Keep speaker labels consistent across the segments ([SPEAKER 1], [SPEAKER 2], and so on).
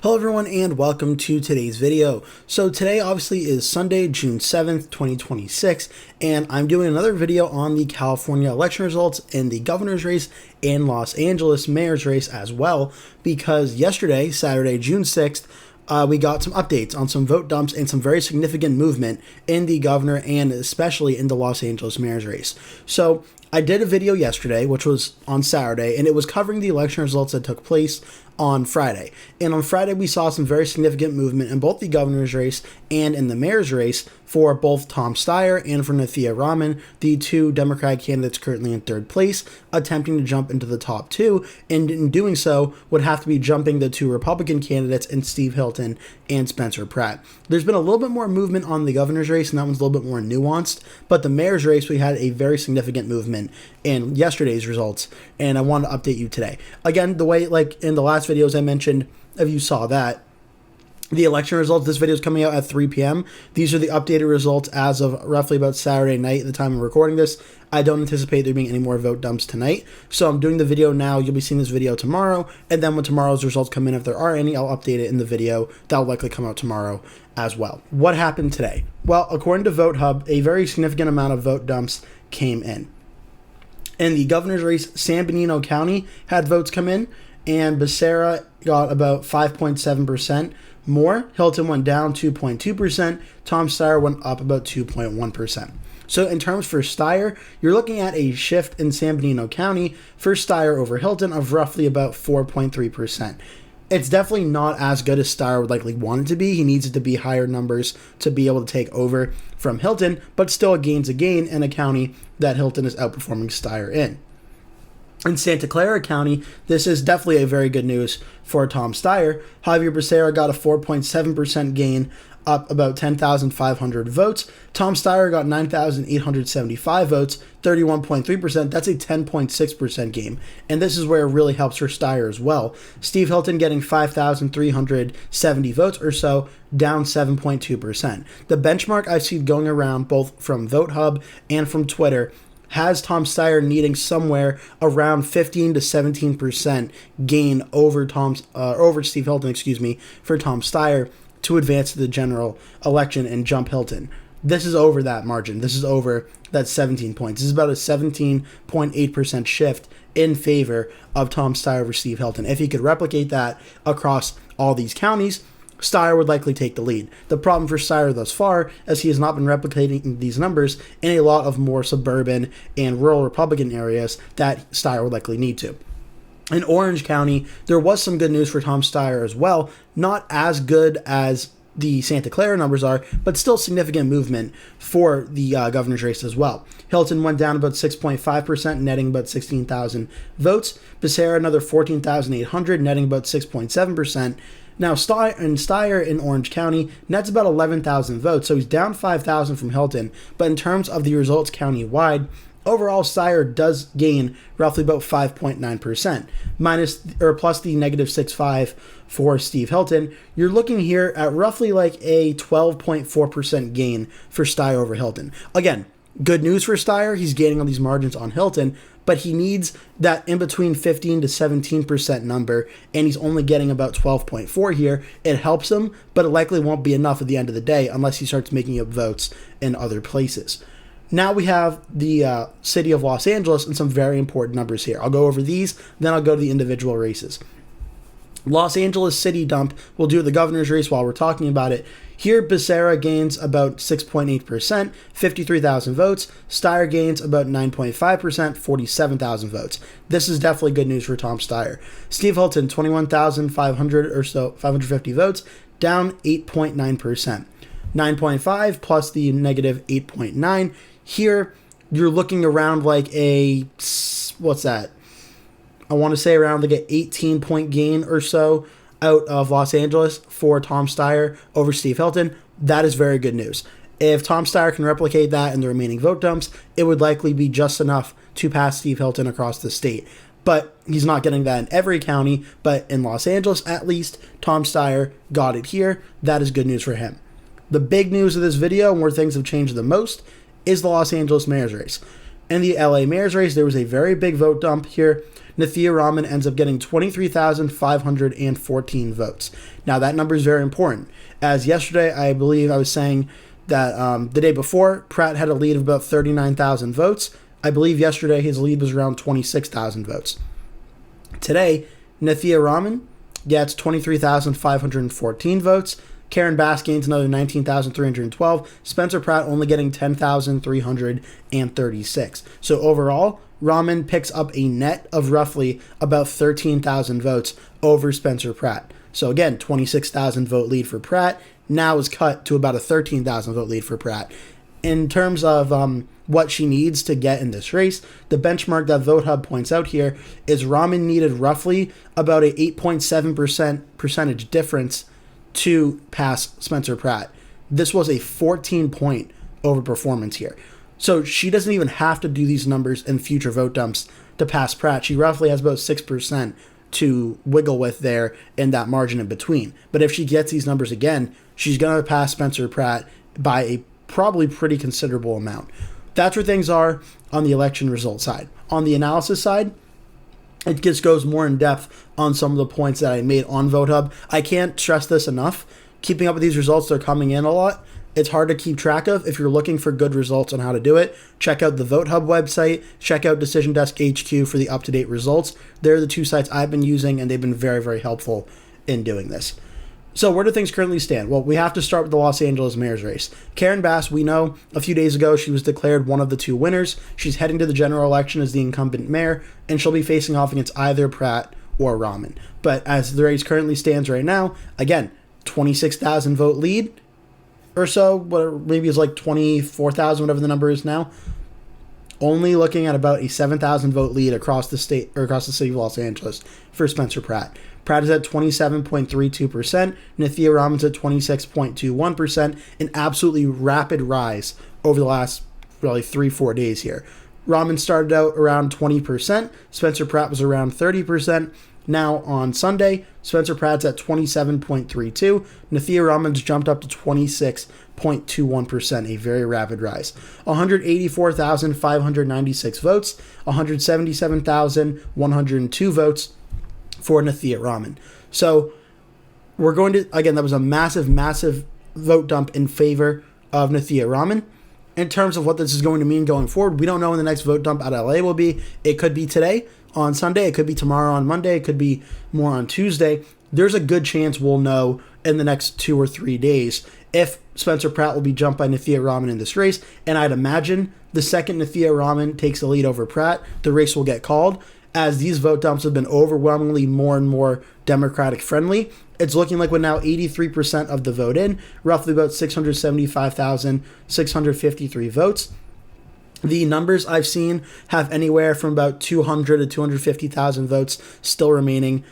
[SPEAKER 1] Hello everyone and welcome to today's video. So today obviously is Sunday, June 7th, 2026, and I'm doing another video on the California election results in the governor's race and Los Angeles mayor's race as well, because yesterday, Saturday, June 6th, we got some updates on some vote dumps and some very significant movement in the governor and especially in the Los Angeles mayor's race. So I did a video yesterday, which was on Saturday, and it was covering the election results that took place on Friday. And on Friday, we saw some very significant movement in both the governor's race and in the mayor's race for both Tom Steyer and for Nithya Raman, the two Democratic candidates currently in third place, attempting to jump into the top two, and in doing so would have to be jumping the two Republican candidates in Steve Hilton and Spencer Pratt. There's been a little bit more movement on the governor's race, and that one's a little bit more nuanced, but the mayor's race, we had a very significant movement in yesterday's results, and I want to update you today. Again, the way, like in the last videos I mentioned, if you saw that, the election results, this video is coming out at 3 p.m. These are the updated results as of roughly about Saturday night at the time of recording this. I don't anticipate there being any more vote dumps tonight, so I'm doing the video now. You'll be seeing this video tomorrow, and then when tomorrow's results come in, if there are any, I'll update it in the video. That will likely come out tomorrow as well. What happened today? Well, according to VoteHub, a very significant amount of vote dumps came in. In the governor's race, San Benito County had votes come in, and Becerra got about 5.7% more. Hilton went down 2.2%. Tom Steyer went up about 2.1%. So in terms for Steyer, you're looking at a shift in San Benito County for Steyer over Hilton of roughly about 4.3%. It's definitely not as good as Steyer would likely want it to be. He needs it to be higher numbers to be able to take over from Hilton, but still a gain's a gain in a county that Hilton is outperforming Steyer in. In Santa Clara County, this is definitely a very good news for Tom Steyer. Javier Becerra got a 4.7% gain, up about 10,500 votes. Tom Steyer got 9,875 votes, 31.3%. That's a 10.6% gain. And this is where it really helps for Steyer as well. Steve Hilton getting 5,370 votes or so, down 7.2%. The benchmark I've seen going around both from VoteHub and from Twitter has Tom Steyer needing somewhere around 15 to 17% gain over Steve Hilton, for Tom Steyer to advance to the general election and jump Hilton. This is over that margin. This is over that 17 points. This is about a 17.8% shift in favor of Tom Steyer over Steve Hilton. If he could replicate that across all these counties, Steyer would likely take the lead. The problem for Steyer thus far is he has not been replicating these numbers in a lot of more suburban and rural Republican areas that Steyer would likely need to. In Orange County, there was some good news for Tom Steyer as well. Not as good as the Santa Clara numbers are, but still significant movement for the governor's race as well. Hilton went down about 6.5%, netting about 16,000 votes. Becerra another 14,800, netting about 6.7%. Now, Steyer in Orange County nets about 11,000 votes, so he's down 5,000 from Hilton. But in terms of the results county-wide, overall, Steyer does gain roughly about 5.9%, plus the negative 6.5 for Steve Hilton. You're looking here at roughly like a 12.4% gain for Steyer over Hilton. Again, good news for Steyer. He's gaining on these margins on Hilton, but he needs that in between 15 to 17% number, and he's only getting about 12.4 here. It helps him, but it likely won't be enough at the end of the day unless he starts making up votes in other places. Now we have the city of Los Angeles and some very important numbers here. I'll go over these, then I'll go to the individual races. Los Angeles city dump, we'll do the governor's race while we're talking about it. Here, Becerra gains about 6.8%, 53,000 votes. Steyer gains about 9.5%, 47,000 votes. This is definitely good news for Tom Steyer. Steve Hilton, 21,500 or so, 550 votes, down 8.9%. 9.5 plus the negative 8.9. Here, you're looking around like a, what's that? I want to say around like an 18-point gain or so out of Los Angeles for Tom Steyer over Steve Hilton. That is very good news. If Tom Steyer can replicate that in the remaining vote dumps, it would likely be just enough to pass Steve Hilton across the state. But he's not getting that in every county, but in Los Angeles at least, Tom Steyer got it here. That is good news for him. The big news of this video, and where things have changed the most, is the Los Angeles mayor's race. In the LA mayor's race, there was a very big vote dump here. Nithya Raman ends up getting 23,514 votes. Now, that number is very important, as yesterday, I believe I was saying that the day before, Pratt had a lead of about 39,000 votes. I believe yesterday his lead was around 26,000 votes. Today, Nithya Raman gets 23,514 votes. Karen Bass gains another 19,312. Spencer Pratt only getting 10,336. So overall, Raman picks up a net of roughly about 13,000 votes over Spencer Pratt. So again, 26,000 vote lead for Pratt now is cut to about a 13,000 vote lead for Pratt. In terms of what she needs to get in this race, the benchmark that VoteHub points out here is Raman needed roughly about a 8.7% percentage difference to pass Spencer Pratt. This was a 14-point overperformance here. So she doesn't even have to do these numbers in future vote dumps to pass Pratt. She roughly has about 6% to wiggle with there in that margin in between. But if she gets these numbers again, she's going to pass Spencer Pratt by a probably pretty considerable amount. That's where things are on the election result side. On the analysis side, it just goes more in depth on some of the points that I made on VoteHub. I can't stress this enough. Keeping up with these results, they're coming in a lot. It's hard to keep track of. If you're looking for good results on how to do it, check out the VoteHub website. Check out Decision Desk HQ for the up-to-date results. They're the two sites I've been using, and they've been very, very helpful in doing this. So where do things currently stand? Well, we have to start with the Los Angeles Mayor's Race. Karen Bass, we know a few days ago she was declared one of the two winners. She's heading to the general election as the incumbent mayor, and she'll be facing off against either Pratt or Raman. But as the race currently stands right now, again, 26,000 vote lead or so, maybe it's like 24,000, whatever the number is now. Only looking at about a 7,000 vote lead across the state or across the city of Los Angeles for Spencer Pratt. Pratt is at 27.32%. Nithya Raman's at 26.21%. An absolutely rapid rise over the last really 3-4 days here. Raman started out around 20%. Spencer Pratt was around 30%. Now on Sunday, Spencer Pratt's at 27.32. Nithya Raman's jumped up to 26.21%, a very rapid rise. 184,596 votes, 177,102 votes for Nithya Raman. So we're going to, again, that was a massive, massive vote dump in favor of Nithya Raman. In terms of what this is going to mean going forward, we don't know when the next vote dump out of LA will be. It could be today on Sunday. It could be tomorrow on Monday. It could be more on Tuesday. There's a good chance we'll know in the next 2 or 3 days if Spencer Pratt will be jumped by Nithya Raman in this race. And I'd imagine the second Nithya Raman takes the lead over Pratt, the race will get called. As these vote dumps have been overwhelmingly more and more Democratic friendly, it's looking like we're now 83% of the vote in, roughly about 675,653 votes. The numbers I've seen have anywhere from about 200 to 250,000 votes still remaining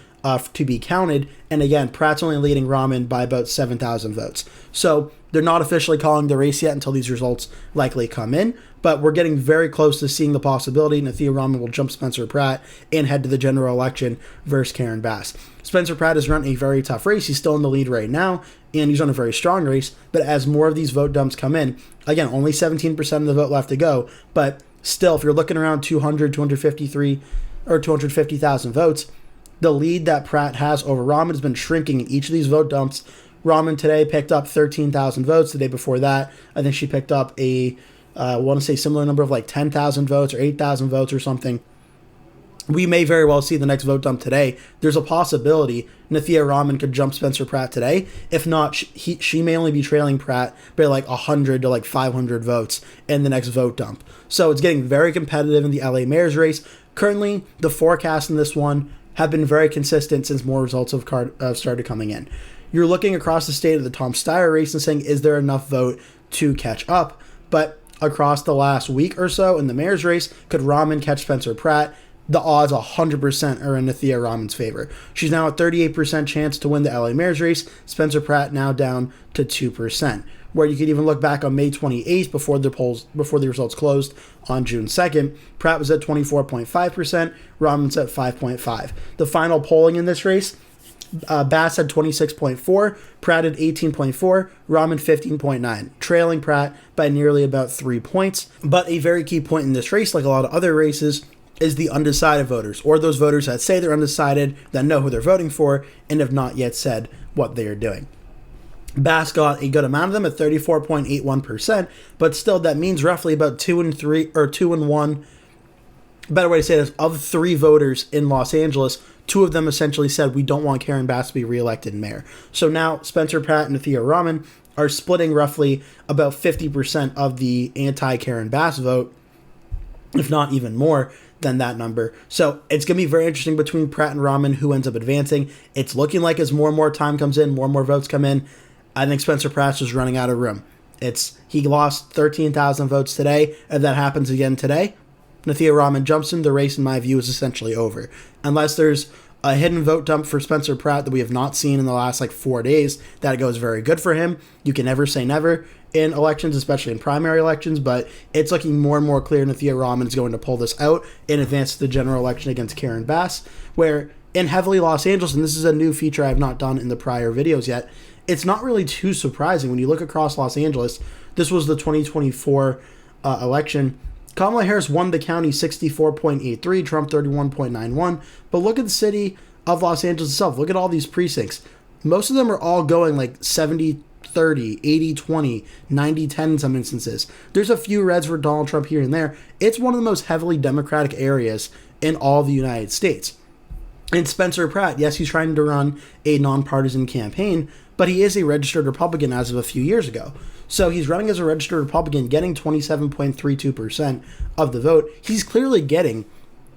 [SPEAKER 1] to be counted. And again, Pratt's only leading Raman by about 7,000 votes. So they're not officially calling the race yet until these results likely come in. But we're getting very close to seeing the possibility Nithya Raman will jump Spencer Pratt and head to the general election versus Karen Bass. Spencer Pratt has run a very tough race. He's still in the lead right now, and he's on a very strong race. But as more of these vote dumps come in, again, only 17% of the vote left to go. But still, if you're looking around 200, 253, or 250,000 votes, the lead that Pratt has over Raman has been shrinking in each of these vote dumps. Raman today picked up 13,000 votes. The day before that, I think she picked up I want to say similar number of like 10,000 votes or 8,000 votes or something. We may very well see the next vote dump today. There's a possibility Nithya Raman could jump Spencer Pratt today. If not, she may only be trailing Pratt by like 100 to like 500 votes in the next vote dump. So it's getting very competitive in the LA Mayor's race. Currently, the forecasts in this one have been very consistent since more results have started coming in. You're looking across the state of the Tom Steyer race and saying, is there enough vote to catch up? But across the last week or so in the mayor's race, could Raman catch Spencer Pratt? The odds 100% are in Nithya Raman's favor. She's now at 38% chance to win the LA mayor's race. Spencer Pratt now down to 2%. Where you could even look back on May 28th before the results closed on June 2nd, Pratt was at 24.5%, Raman's at 5.5%. The final polling in this race, Bass had 26.4, Pratt had 18.4, Raman 15.9, trailing Pratt by nearly about 3 points. But a very key point in this race, like a lot of other races, is the undecided voters, or those voters that say they're undecided, that know who they're voting for, and have not yet said what they are doing. Bass got a good amount of them at 34.81%, but still that means roughly about 2 and 3 or 2 and 1. Better way to say this, of 3 voters in Los Angeles, 2 of them essentially said we don't want Karen Bass to be reelected mayor. So now Spencer Pratt and Nithya Raman are splitting roughly about 50% of the anti-Karen Bass vote, if not even more than that number. So it's going to be very interesting between Pratt and Raman who ends up advancing. It's looking like as more and more time comes in, more and more votes come in, I think Spencer Pratt's just running out of room. He lost 13,000 votes today. If that happens again today, Nithya Raman jumps in. The race, in my view, is essentially over. Unless there's a hidden vote dump for Spencer Pratt that we have not seen in the last 4 days, that goes very good for him. You can never say never in elections, especially in primary elections, but it's looking more and more clear Nithya Raman is going to pull this out in advance of the general election against Karen Bass, where in heavily Los Angeles, and this is a new feature I have not done in the prior videos yet, it's not really too surprising when you look across Los Angeles. This was the 2024 election. Kamala Harris won the county 64.83, Trump 31.91. But look at the city of Los Angeles itself. Look at all these precincts. Most of them are all going 70-30, 80-20, 90-10 in some instances. There's a few reds for Donald Trump here and there. It's one of the most heavily Democratic areas in all the United States. And Spencer Pratt, yes, he's trying to run a nonpartisan campaign, but he is a registered Republican as of a few years ago. So he's running as a registered Republican, getting 27.32% of the vote. He's clearly getting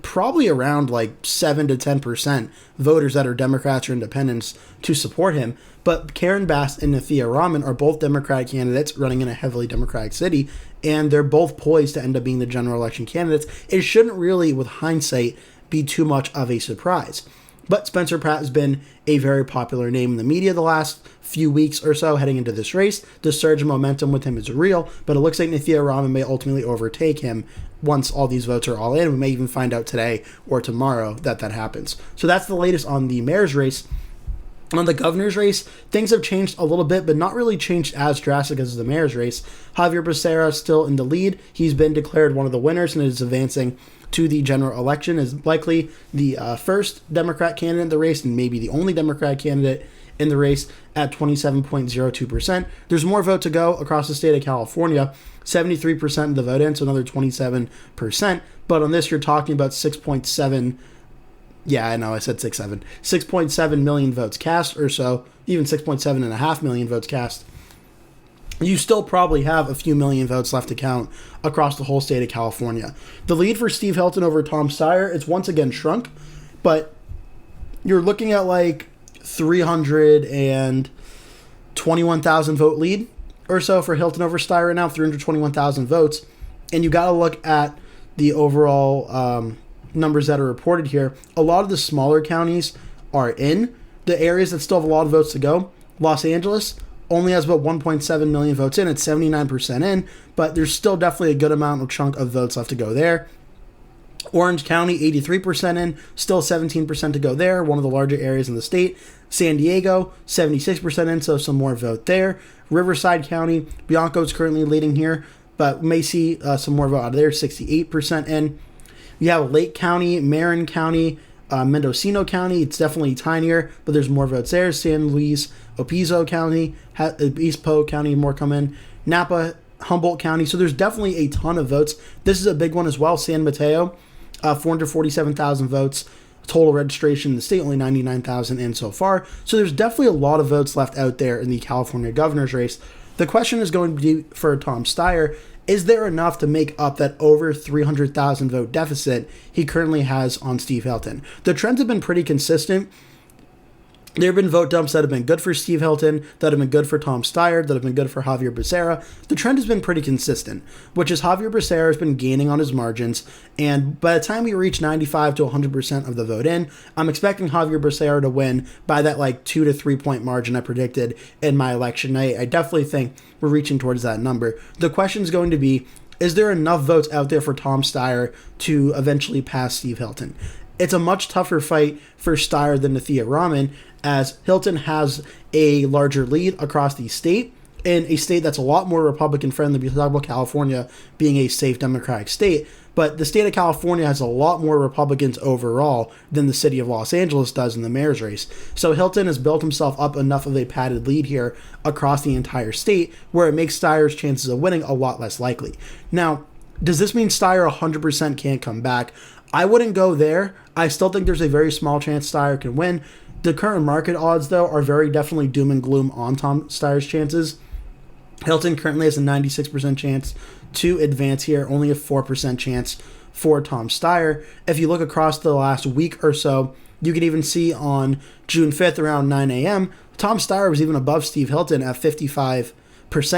[SPEAKER 1] probably around 7 to 10% voters that are Democrats or independents to support him. But Karen Bass and Nithya Raman are both Democratic candidates running in a heavily Democratic city, and they're both poised to end up being the general election candidates. It shouldn't really, with hindsight, be too much of a surprise. But Spencer Pratt has been a very popular name in the media the last few weeks or so heading into this race. The surge of momentum with him is real, but it looks like Nithya Raman may ultimately overtake him once all these votes are all in. We may even find out today or tomorrow that happens. So that's the latest on the mayor's race. On the governor's race, things have changed a little bit, but not really changed as drastic as the mayor's race. Javier Becerra is still in the lead. He's been declared one of the winners and is advancing to the general election, is likely the first Democrat candidate in the race and maybe the only Democrat candidate in the race at 27.02%. There's more vote to go across the state of California. 73% of the vote in, so another 27%. But on this, you're talking about 6.7. Yeah, I know, I said 6.7. 6.7 million votes cast or so, even 6.7.5 million votes cast. You still probably have a few million votes left to count across the whole state of California. The lead for Steve Hilton over Tom Steyer, it's once again shrunk, but you're looking at 321,000 vote lead or so for Hilton over Steyer right now, 321,000 votes. And you got to look at the overall numbers that are reported here. A lot of the smaller counties are in. The areas that still have a lot of votes to go, Los Angeles only has about 1.7 million votes in. It's 79% in, but there's still definitely a good amount of chunk of votes left to go there. Orange County, 83% in, still 17% to go there, one of the larger areas in the state. San Diego, 76% in, so some more vote there. Riverside County, Bianco's currently leading here, but may see some more vote out of there, 68% in. You have Lake County, Marin County, Mendocino County, it's definitely tinier, but there's more votes there. San Luis Obispo County, Obispo County, more come in. Napa, Humboldt County, so there's definitely a ton of votes. This is a big one as well. San Mateo, 447,000 votes. Total registration in the state, only 99,000 in so far. So there's definitely a lot of votes left out there in the California governor's race. The question is going to be for Tom Steyer, is there enough to make up that over 300,000 vote deficit he currently has on Steve Hilton? The trends have been pretty consistent. There have been vote dumps that have been good for Steve Hilton, that have been good for Tom Steyer, that have been good for Javier Becerra. The trend has been pretty consistent, which is Javier Becerra has been gaining on his margins, and by the time we reach 95 to 100% of the vote in, I'm expecting Javier Becerra to win by that 2 to 3 point margin I predicted in my election. I definitely think we're reaching towards that number. The question is going to be, is there enough votes out there for Tom Steyer to eventually pass Steve Hilton? It's a much tougher fight for Steyer than Nithya Raman, as Hilton has a larger lead across the state, in a state that's a lot more Republican friendly. We talk about California being a safe Democratic state, but the state of California has a lot more Republicans overall than the city of Los Angeles does in the mayor's race. So Hilton has built himself up enough of a padded lead here across the entire state where it makes Steyer's chances of winning a lot less likely. Now, does this mean Steyer 100% can't come back? I wouldn't go there. I still think there's a very small chance Steyer can win. The current market odds, though, are very definitely doom and gloom on Tom Steyer's chances. Hilton currently has a 96% chance to advance here, only a 4% chance for Tom Steyer. If you look across the last week or so, you can even see on June 5th around 9 a.m., Tom Steyer was even above Steve Hilton at 55%,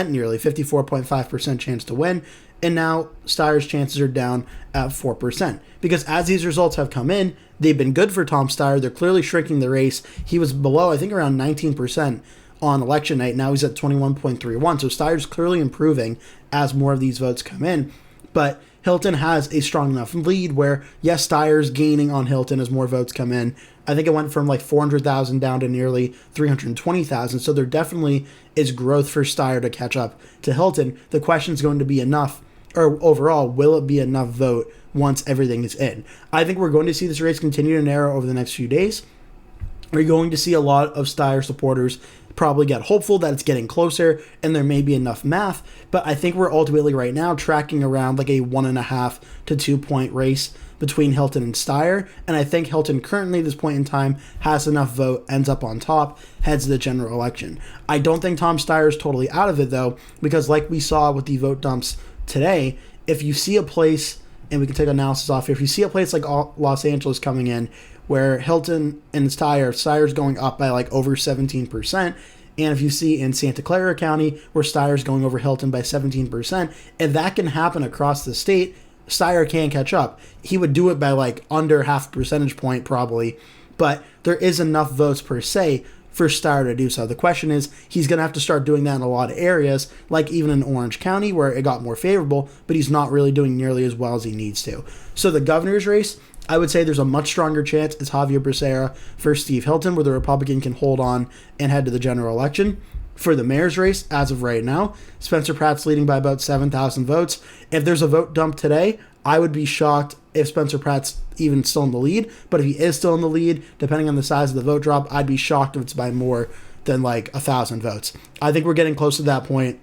[SPEAKER 1] nearly 54.5% chance to win. And now Steyer's chances are down at 4%. Because as these results have come in, they've been good for Tom Steyer. They're clearly shrinking the race. He was below, I think, around 19% on election night. Now he's at 21.31. So Steyer's clearly improving as more of these votes come in. But Hilton has a strong enough lead where, yes, Steyer's gaining on Hilton as more votes come in. I think it went from like 400,000 down to nearly 320,000. So there definitely is growth for Steyer to catch up to Hilton. The question is going to be enough, or overall, will it be enough vote once everything is in? I think we're going to see this race continue to narrow over the next few days. We're going to see a lot of Steyer supporters probably get hopeful that it's getting closer and there may be enough math, but I think we're ultimately right now tracking around like a 1.5 to 2 point race between Hilton and Steyer, and I think Hilton currently at this point in time has enough vote, ends up on top, heads to the general election. I don't think Tom Steyer is totally out of it though, because like we saw with the vote dumps today, if you see a place, and we can take analysis off here, if you see a place like Los Angeles coming in where Hilton and Steyer's going up by like over 17%, and if you see in Santa Clara County where Steyer's going over Hilton by 17%, if that can happen across the state, Steyer can catch up. He would do it by like under half a percentage point probably, but there is enough votes per se for Steyer to do so. The question is, he's going to have to start doing that in a lot of areas, like even in Orange County where it got more favorable, but he's not really doing nearly as well as he needs to. So the governor's race, I would say there's a much stronger chance it's Javier Becerra versus Steve Hilton, where the Republican can hold on and head to the general election. For the mayor's race, as of right now, Spencer Pratt's leading by about 7,000 votes. If there's a vote dump today, I would be shocked if Spencer Pratt's even still in the lead. But if he is still in the lead, depending on the size of the vote drop, I'd be shocked if it's by more than like 1,000 votes. I think we're getting close to that point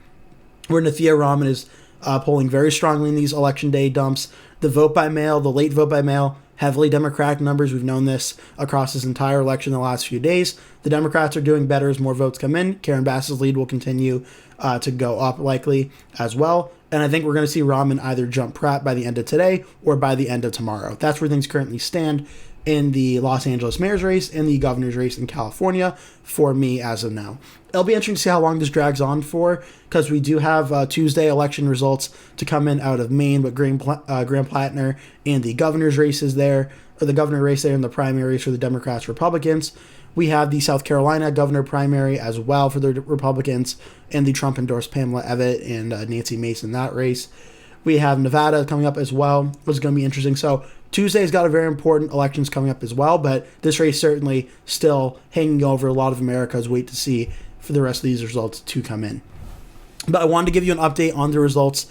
[SPEAKER 1] where Nithya Raman is polling very strongly in these election day dumps. The vote by mail, the late vote by mail, heavily Democratic numbers. We've known this across this entire election the last few days. The Democrats are doing better as more votes come in. Karen Bass's lead will continue to go up likely as well. And I think we're going to see Raman either jump Pratt by the end of today or by the end of tomorrow. That's where things currently stand in the Los Angeles mayor's race and the governor's race in California for me as of now. It'll be interesting to see how long this drags on for, because we do have Tuesday election results to come in out of Maine, but Graham Plattner and the governor's races there, or the governor race there in the primaries for the Democrats, Republicans. We have the South Carolina governor primary as well for the Republicans, and the Trump-endorsed Pamela Abbott and Nancy Mason in that race. We have Nevada coming up as well, which is going to be interesting. So Tuesday's got a very important elections coming up as well, but this race certainly still hanging over a lot of America's wait to see for the rest of these results to come in. But I wanted to give you an update on the results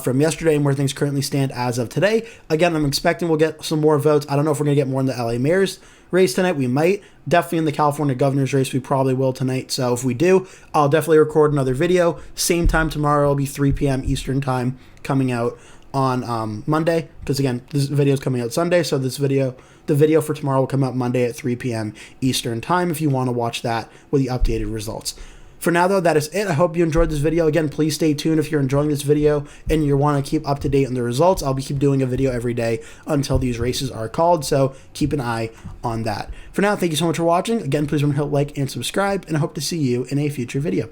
[SPEAKER 1] from yesterday and where things currently stand as of today. Again, I'm expecting we'll get some more votes. I don't know if we're going to get more in the LA mayor's race tonight. We might. Definitely in the California governor's race, we probably will tonight. So if we do, I'll definitely record another video. Same time tomorrow. It'll be 3 p.m. Eastern time coming out on Monday. Because again, this video is coming out Sunday. So the video for tomorrow will come out Monday at 3 p.m. Eastern time if you want to watch that with the updated results. For now, though, that is it. I hope you enjoyed this video. Again, please stay tuned if you're enjoying this video and you want to keep up to date on the results. I'll be keep doing a video every day until these races are called, so keep an eye on that. For now, thank you so much for watching. Again, please remember to hit like and subscribe, and I hope to see you in a future video.